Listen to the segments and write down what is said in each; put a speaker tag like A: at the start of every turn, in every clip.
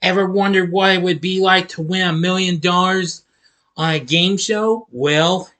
A: Ever wondered what it would be like to win $1 million on a game show? Well,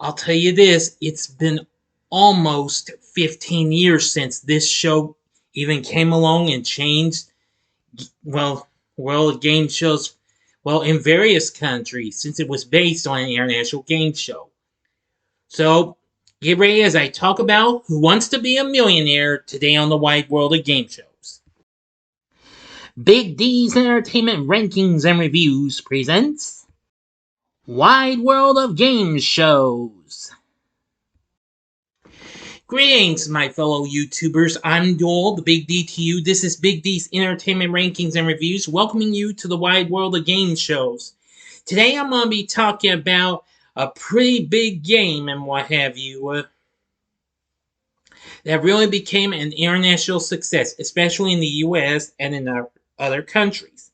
A: I'll tell you this, it's been almost 15 years since this show even came along and changed, well, world game shows, in various countries, since it was based on an international game show. So, get ready as I talk about Who Wants to Be a Millionaire today on the wide world of game shows. Big D's Entertainment Rankings and Reviews presents Wide World of Game Shows. Greetings, my fellow YouTubers. I'm Doyle, the Big D to you. This is Big D's Entertainment Rankings and Reviews, welcoming you to the wide world of game shows. Today I'm going to be talking about a pretty big game and what have you that really became an international success, especially in the US and in other countries.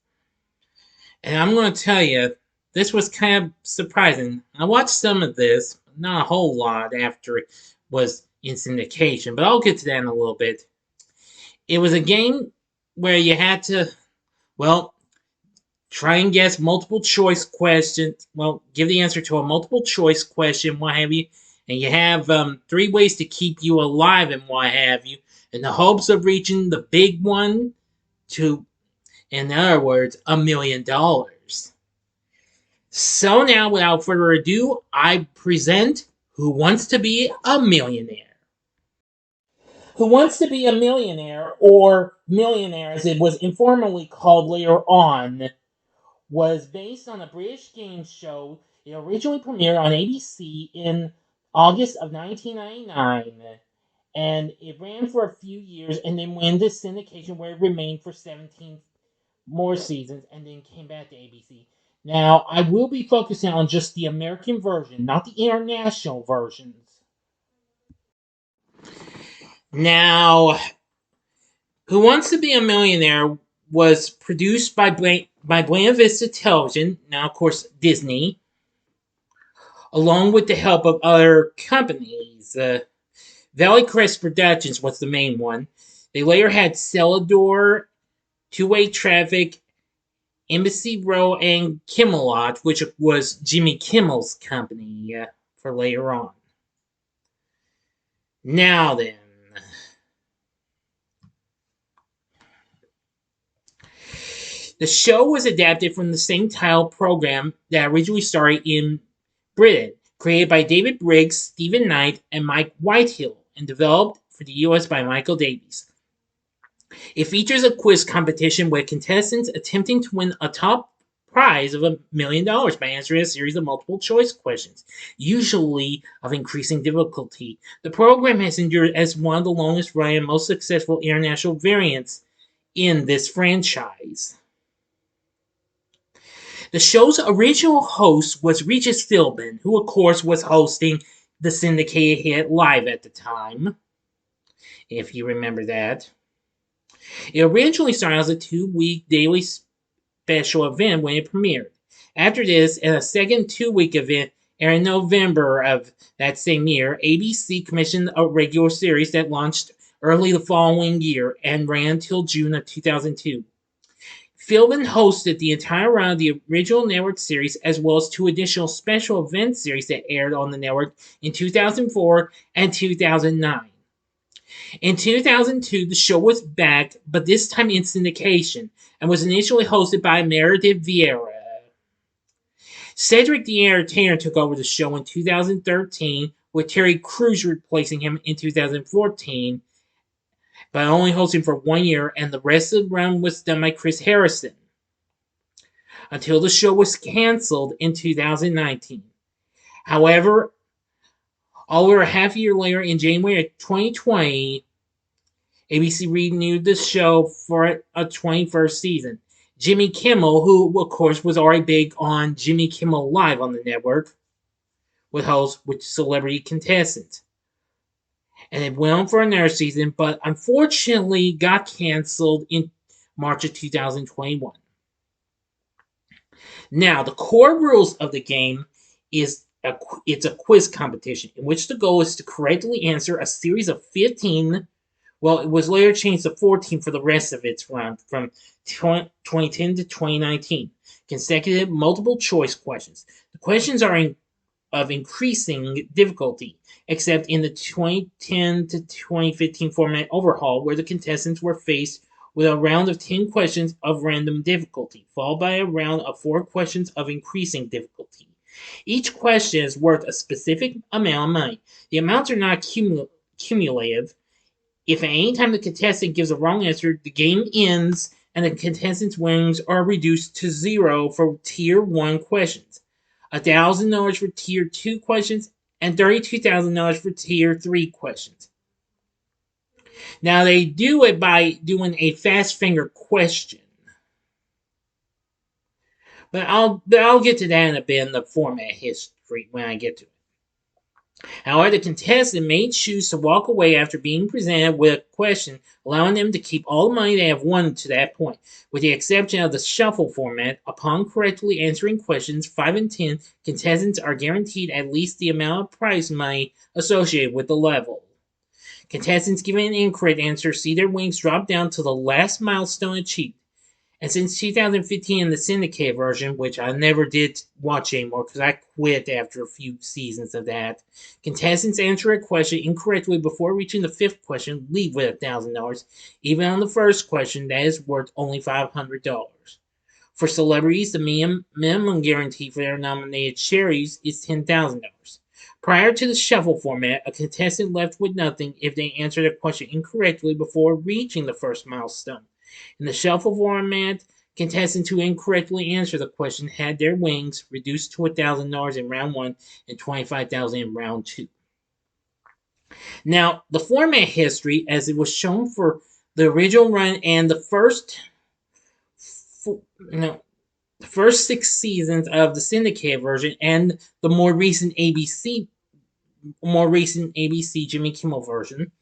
A: And I'm going to tell you, this was kind of surprising. I watched some of this, not a whole lot after it was in syndication, but I'll get to that in a little bit. It was a game where you had to, try and guess multiple choice questions. Give the answer to a multiple choice question, what have you. And you have 3 ways to keep you alive and what have you, in the hopes of reaching the big one to, in other words, $1 million. So now, without further ado, I present Who Wants to Be a Millionaire? Who Wants to Be a Millionaire, or Millionaire as it was informally called later on, was based on a British game show. It originally premiered on ABC in August of 1999, and it ran for a few years and then went into syndication where it remained for 17 more seasons and then came back to ABC. Now, I will be focusing on just the American version, not the international versions. Now, Who Wants to Be a Millionaire was produced by Buena Vista Television, now of course Disney, along with the help of other companies. Valley Crest Productions was the main one. They later had Celador, Two-Way Traffic, Embassy Row, and Kimmelot, which was Jimmy Kimmel's company for later on. Now then. The show was adapted from the same title program that originally started in Britain, created by David Briggs, Stephen Knight, and Mike Whitehill, and developed for the US by Michael Davies. It features a quiz competition with contestants attempting to win a top prize of $1 million by answering a series of multiple choice questions, usually of increasing difficulty. The program has endured as one of the longest running and most successful international variants in this franchise. The show's original host was Regis Philbin, who of course was hosting the syndicated hit Live at the time, if you remember that. It originally started as a 2-week daily special event when it premiered. After this, in a second 2-week event aired in November of that same year, ABC commissioned a regular series that launched early the following year and ran until June of 2002. Philbin hosted the entire run of the original network series, as well as 2 additional special event series that aired on the network in 2004 and 2009. In 2002, the show was back, but this time in syndication, and was initially hosted by Meredith Vieira. Cedric the Entertainer took over the show in 2013, with Terry Crews replacing him in 2014, but only hosting for 1 year, and the rest of the run was done by Chris Harrison, until the show was canceled in 2019. However, over a half year later, in January of 2020, ABC renewed the show for a 21st season. Jimmy Kimmel, who of course was already big on Jimmy Kimmel Live on the network, would host with celebrity contestants. And it went on for another season, but unfortunately got canceled in March of 2021. Now, the core rules of the game is it's a quiz competition in which the goal is to correctly answer a series of 15 Well, it was later changed to 14 for the rest of its run from 2010 to 2019. Consecutive multiple choice questions. The questions are of increasing difficulty, except in the 2010 to 2015 format overhaul, where the contestants were faced with a round of 10 questions of random difficulty, followed by a round of 4 questions of increasing difficulty. Each question is worth a specific amount of money. The amounts are not cumulative. If at any time the contestant gives a wrong answer, the game ends and the contestant's winnings are reduced to 0 for Tier 1 questions, $1,000 for Tier 2 questions, and $32,000 for Tier 3 questions. Now, they do it by doing a fast finger question. But I'll get to that in a bit in the format history when I get to it. However, the contestant may choose to walk away after being presented with a question, allowing them to keep all the money they have won to that point. With the exception of the shuffle format, upon correctly answering questions 5 and 10, contestants are guaranteed at least the amount of prize money associated with the level. Contestants giving an incorrect answer see their wings drop down to the last milestone achieved. And since 2015 in the syndicated version, which I never did watch anymore because I quit after a few seasons of that, contestants answer a question incorrectly before reaching the fifth question leave with $1,000. Even on the first question, that is worth only $500. For celebrities, the minimum guarantee for their nominated charities is $10,000. Prior to the shuffle format, a contestant left with nothing if they answered a question incorrectly before reaching the first milestone. In the shuffle format, contestants who incorrectly answered the question had their wings reduced to $1,000 in round 1 and $25,000 in round 2. Now, the format history, as it was shown for the original run and the first 6 seasons of the syndicated version and the more recent ABC Jimmy Kimmel version.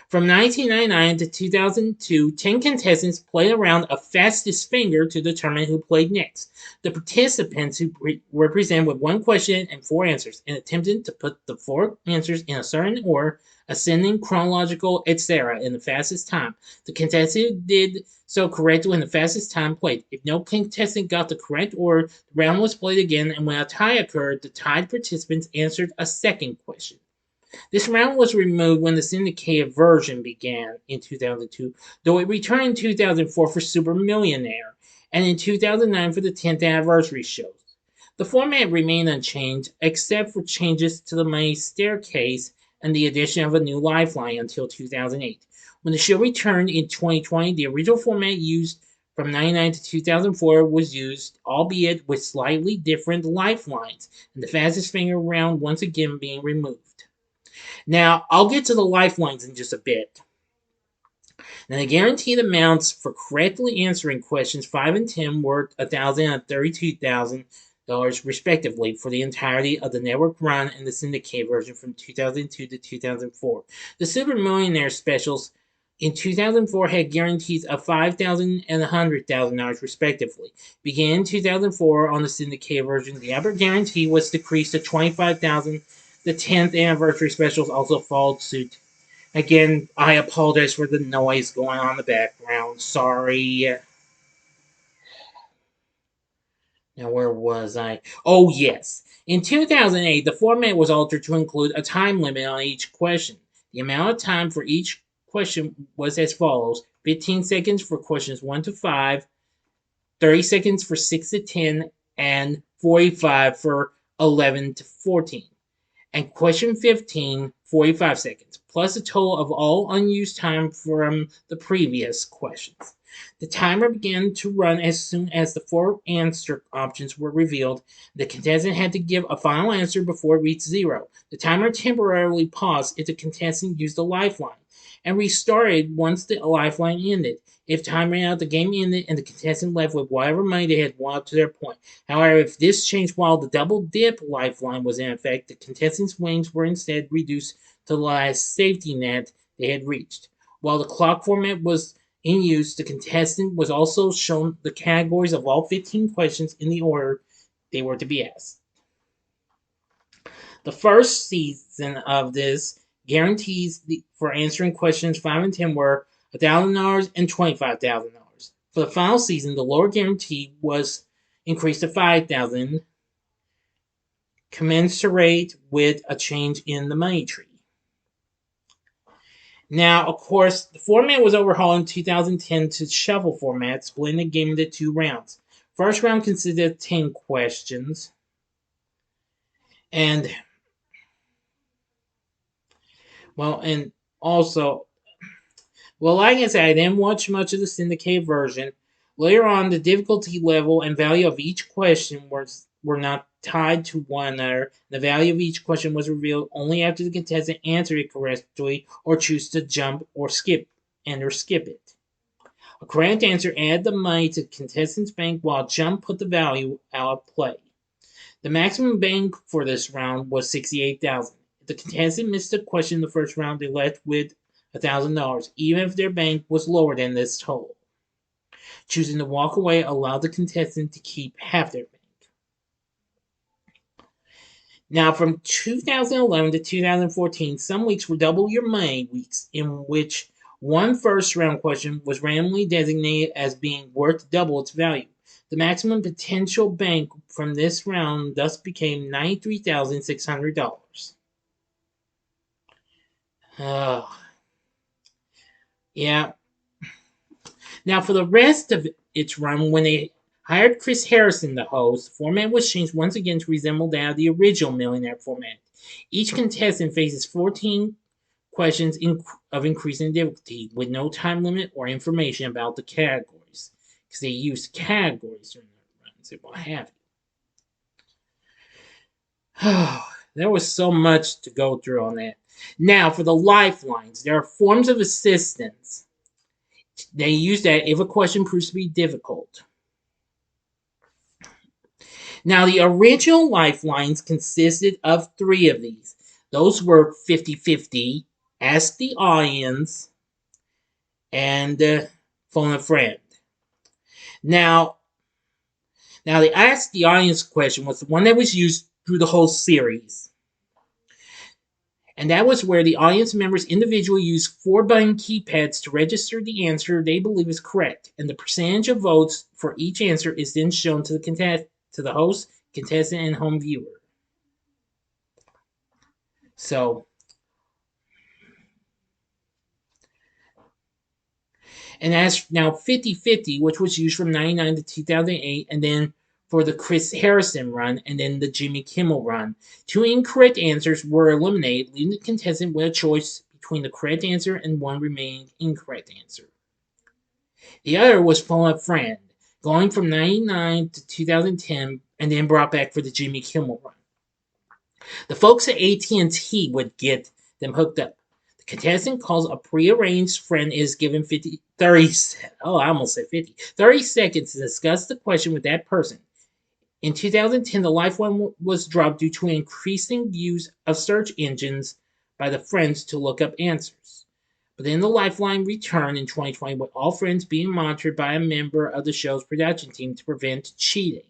A: From 1999 to 2002, 10 contestants played a round of fastest finger to determine who played next. The participants were presented with 1 question and 4 answers and attempted to put the 4 answers in a certain order, ascending, chronological, etc. in the fastest time. The contestant who did so correctly in the fastest time played. If no contestant got the correct order, the round was played again, and when a tie occurred, the tied participants answered a second question. This round was removed when the syndicated version began in 2002, though it returned in 2004 for Super Millionaire and in 2009 for the 10th anniversary shows. The format remained unchanged except for changes to the money staircase and the addition of a new lifeline until 2008. When the show returned in 2020, the original format used from 1999 to 2004 was used, albeit with slightly different lifelines, and the fastest finger round once again being removed. Now, I'll get to the lifelines in just a bit. Now, the guaranteed amounts for correctly answering questions 5 and 10 were $1,000 and $32,000 respectively for the entirety of the network run and the syndicated version from 2002 to 2004. The Super Millionaire specials in 2004 had guarantees of $5,000 and $100,000 respectively. Beginning in 2004 on the syndicated version, the upper guarantee was decreased to $25,000. The 10th anniversary specials also followed suit. Again, I apologize for the noise going on in the background. Sorry. Now, where was I? Oh, yes. In 2008, the format was altered to include a time limit on each question. The amount of time for each question was as follows: 15 seconds for questions 1 to 5, 30 seconds for 6 to 10, and 45 for 11 to 14. And question 15, 45 seconds, plus a total of all unused time from the previous questions. The timer began to run as soon as the 4 answer options were revealed. The contestant had to give a final answer before it reached 0. The timer temporarily paused if the contestant used a lifeline, and restarted once the lifeline ended. If time ran out, the game ended and the contestant left with whatever money they had won up to their point. However, if this changed while the double dip lifeline was in effect, the contestant's wings were instead reduced to the last safety net they had reached. While the clock format was in use, the contestant was also shown the categories of all 15 questions in the order they were to be asked. The first season of this Guarantees for answering questions 5 and 10 were $1,000 and $25,000. For the final season, the lower guarantee was increased to $5,000, commensurate with a change in the money tree. Now, of course, the format was overhauled in 2010 to shuffle format, splitting the game into 2 rounds. First round consisted of 10 questions, and also, like I said, I didn't watch much of the syndicated version. Later on, the difficulty level and value of each question were not tied to one another. The value of each question was revealed only after the contestant answered it correctly or choose to jump or skip it. A correct answer added the money to the contestant's bank, while jump put the value out of play. The maximum bank for this round was $68,000. If the contestant missed a question in the first round, they left with $1,000, even if their bank was lower than this total. Choosing to walk away allowed the contestant to keep half their bank. Now, from 2011 to 2014, some weeks were double your money weeks, in which one first round question was randomly designated as being worth double its value. The maximum potential bank from this round thus became $93,600. Yeah. Now, for the rest of its run, when they hired Chris Harrison to host, the format was changed once again to resemble that of the original Millionaire format. Each contestant faces 14 questions of increasing difficulty with no time limit or information about the categories, because they used categories during the runs and what have you. There was so much to go through on that. Now, for the lifelines, there are forms of assistance. They use that if a question proves to be difficult. Now, the original lifelines consisted of 3 of these. Those were 50-50, Ask the Audience, and Phone a Friend. Now, the Ask the Audience question was the one that was used through the whole series. And that was where the audience members individually use 4-button keypads to register the answer they believe is correct. And the percentage of votes for each answer is then shown to the host, contestant, and home viewer. So, and as now 50-50, which was used from 1999 to 2008, and then for the Chris Harrison run, and then the Jimmy Kimmel run. 2 incorrect answers were eliminated, leaving the contestant with a choice between the correct answer and one remaining incorrect answer. The other was Phone a Friend, going from 1999 to 2010, and then brought back for the Jimmy Kimmel run. The folks at AT&T would get them hooked up. The contestant calls a prearranged friend is given 30 seconds to discuss the question with that person. In 2010, the lifeline was dropped due to increasing use of search engines by the friends to look up answers. But then the lifeline returned in 2020 with all friends being monitored by a member of the show's production team to prevent cheating.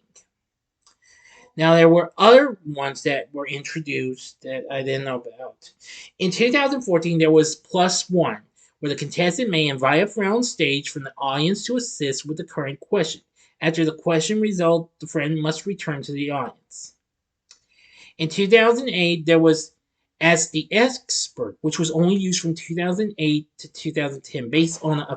A: Now, there were other ones that were introduced that I didn't know about. In 2014, there was Plus One, where the contestant may invite a friend on stage from the audience to assist with the current question. After the question result, the friend must return to the audience. In 2008, there was Ask the Expert, which was only used from 2008 to 2010, based on a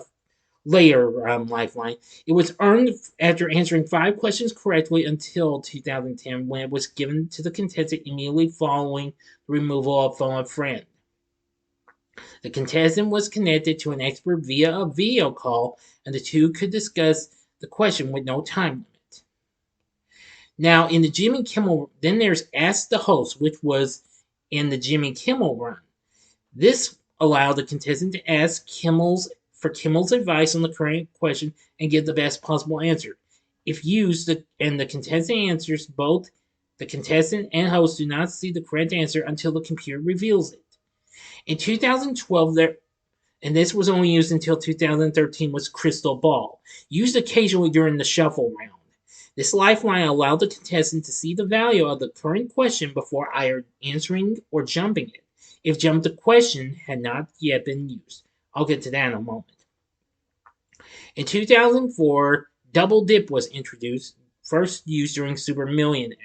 A: later lifeline. It was earned after answering 5 questions correctly until 2010, when it was given to the contestant immediately following the removal of Phone a Friend. The contestant was connected to an expert via a video call, and the two could discuss the question with no time limit. Now, in the Jimmy Kimmel, then there's Ask the Host, which was in the Jimmy Kimmel run. This allowed the contestant to ask Kimmel's advice on the current question and give the best possible answer. If used, and the contestant answers, both the contestant and host do not see the correct answer until the computer reveals it. In 2012, and this was only used until 2013, was Crystal Ball, used occasionally during the shuffle round. This lifeline allowed the contestant to see the value of the current question before either answering or jumping it. if Jump the Question had not yet been used. I'll get to that in a moment. In 2004, Double Dip was introduced, first used during Super Millionaire.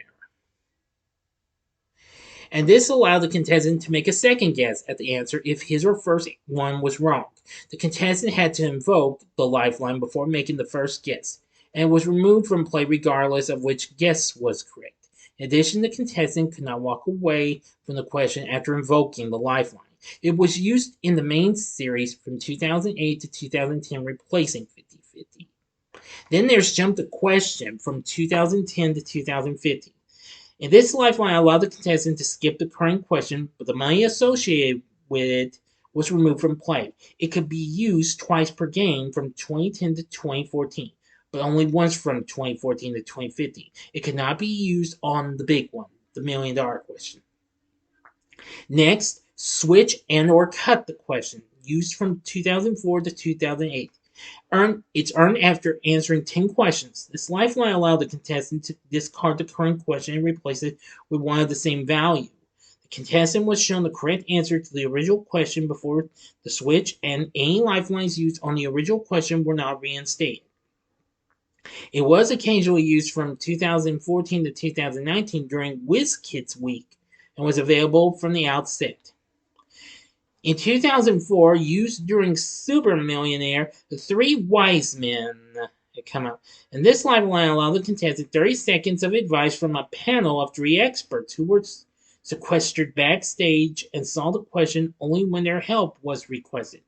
A: And this allowed the contestant to make a second guess at the answer if his or first one was wrong. The contestant had to invoke the lifeline before making the first guess, and was removed from play regardless of which guess was correct. In addition, the contestant could not walk away from the question after invoking the lifeline. It was used in the main series from 2008 to 2010, replacing 50-50. Then there's Jump the Question from 2010 to 2015. And this lifeline allowed the contestant to skip the current question, but the money associated with it was removed from play. It could be used twice per game from 2010 to 2014, but only once from 2014 to 2015. It could not be used on the big one, the $1 million question. Next, switch and or cut the question, used from 2004 to 2008. It's earned after answering 10 questions. This lifeline allowed the contestant to discard the current question and replace it with one of the same value. The contestant was shown the correct answer to the original question before the switch, and any lifelines used on the original question were not reinstated. It was occasionally used from 2014 to 2019 during WizKids Week and was available from the outset. In 2004, used during Super Millionaire, the Three Wise Men had come out. And this lifeline allowed the contestant 30 seconds of advice from a panel of 3 experts who were sequestered backstage and saw the question only when their help was requested.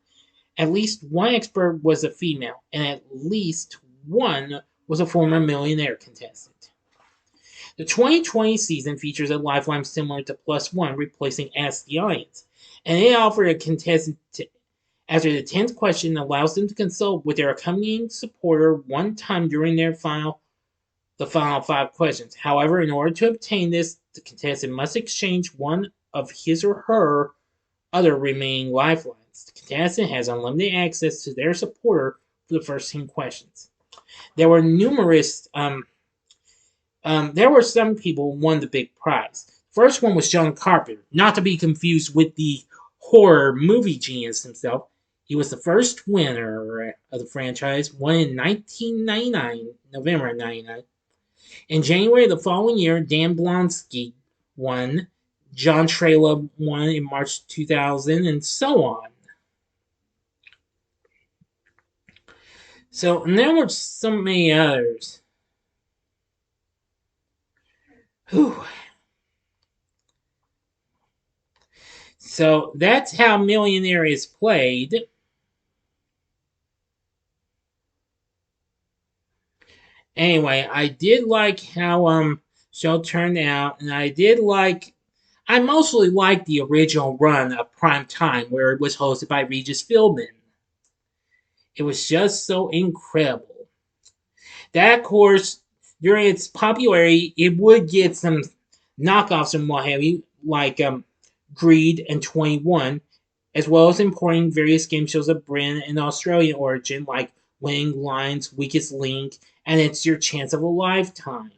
A: At least one expert was a female, and at least one was a former Millionaire contestant. The 2020 season features a lifeline similar to Plus One, replacing Ask the Audience, and it offered a contestant after the 10th question allows them to consult with their accompanying supporter one time during the final 5 questions. However, in order to obtain this, the contestant must exchange one of his or her other remaining lifelines. The contestant has unlimited access to their supporter for the first 10 questions. There were some people who won the big prize. First one was John Carpenter, not to be confused with the horror movie genius himself. He was the first winner of the franchise, won in 1999, November 1999. In January the following year, Dan Blonsky won, John Travolta won in March 2000, and so on. So, and there were so many others. Whew. So that's how Millionaire is played. Anyway, I did like how show turned out, and I mostly liked the original run of Prime Time, where it was hosted by Regis Philbin. It was just so incredible. That, of course, during its popularity, it would get some knockoffs and what have you, like Greed and 21, as well as importing various game shows of Britain and Australian origin, like Winning Lines, Weakest Link, and It's Your Chance of a Lifetime.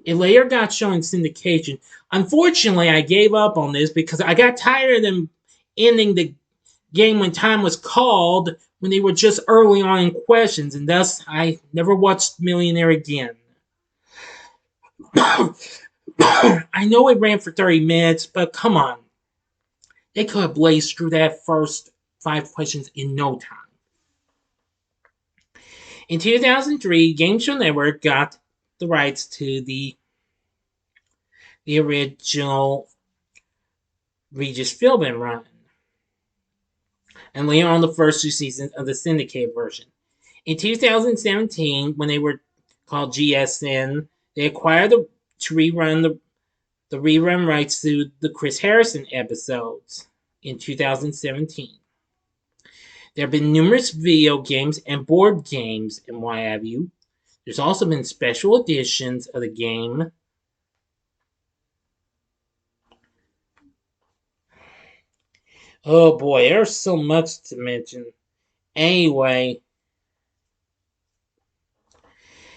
A: It later got shown in syndication. Unfortunately, I gave up on this because I got tired of them ending the game when time was called, when they were just early on in questions, and thus I never watched Millionaire again. I know it ran for 30 minutes, but come on. They could have blazed through that first 5 questions in no time. In 2003, Game Show Network got the rights to the original Regis Philbin run, and later on the first 2 seasons of the syndicated version. In 2017, when they were called GSN, they acquired to rerun the rerun rights to the Chris Harrison episodes in 2017. There have been numerous video games and board games and what have you. There's also been special editions of the game. Oh boy, there's so much to mention. Anyway,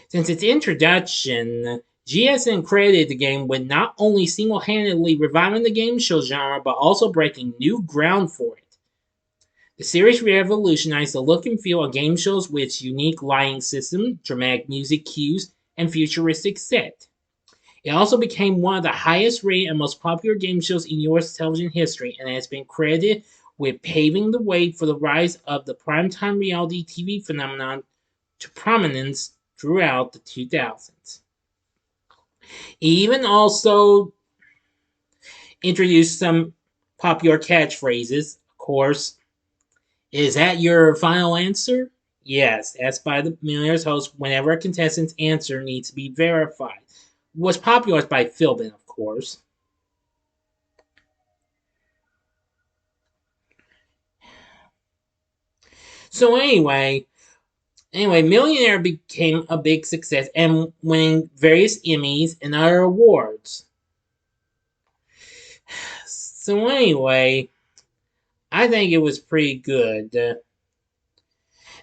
A: since its introduction, GSN credited the game with not only single-handedly reviving the game show genre, but also breaking new ground for it. The series revolutionized the look and feel of game shows with its unique lighting system, dramatic music cues, and futuristic set. It also became one of the highest rated and most popular game shows in US television history and has been credited with paving the way for the rise of the primetime reality TV phenomenon to prominence throughout the 2000s. It even also introduced some popular catchphrases. Of course, is that your final answer? Yes, asked by the Millionaire's host whenever a contestant's answer needs to be verified. Was popularized by Philbin, of course. So anyway, Millionaire became a big success and winning various Emmys and other awards. So anyway, I think it was pretty good.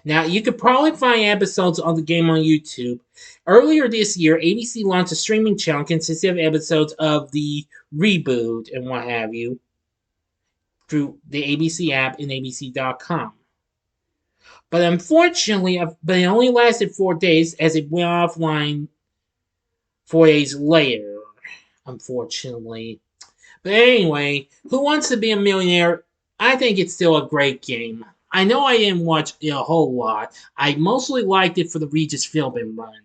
A: Now, you could probably find episodes of the game on YouTube. Earlier this year, ABC launched a streaming channel consisting of episodes of the reboot and what have you through the ABC app and ABC.com. But unfortunately, but it only lasted 4 days as it went offline 4 days later, unfortunately. But anyway, Who Wants to Be a Millionaire? I think it's still a great game. I know I didn't watch it a whole lot. I mostly liked it for the Regis Philbin run.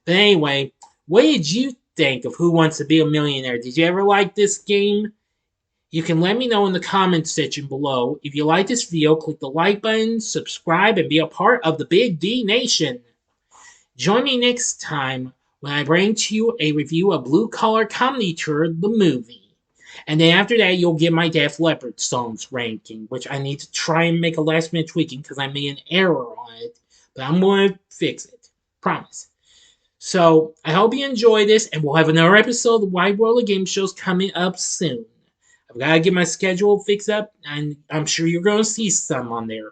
A: But anyway, what did you think of Who Wants to Be a Millionaire? Did you ever like this game? You can let me know in the comments section below. If you like this video, click the like button, subscribe, and be a part of the Big D Nation. Join me next time when I bring to you a review of Blue Collar Comedy Tour, the movie. And then after that, you'll get my Def Leppard songs ranking, which I need to try and make a last-minute tweaking because I made an error on it. But I'm going to fix it. Promise. So, I hope you enjoy this, and we'll have another episode of the Wide World of Game Shows coming up soon. I've got to get my schedule fixed up, and I'm sure you're going to see some on there.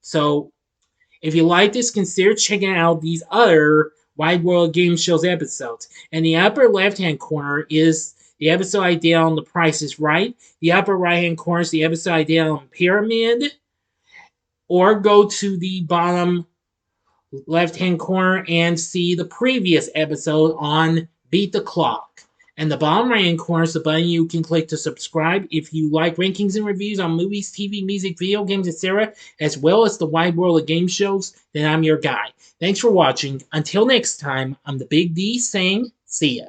A: So if you like this, consider checking out these other Wide World of Game Shows episodes. In the upper left-hand corner is the episode I did on The Price is Right. The upper right-hand corner is the episode I did on Pyramid. Or go to the bottom left-hand corner and see the previous episode on Beat the Clock. And the bottom right-hand corner is the button you can click to subscribe if you like rankings and reviews on movies, TV, music, video games, etc., as well as the wide world of game shows, then I'm your guy. Thanks for watching. Until next time, I'm the Big D saying, see ya.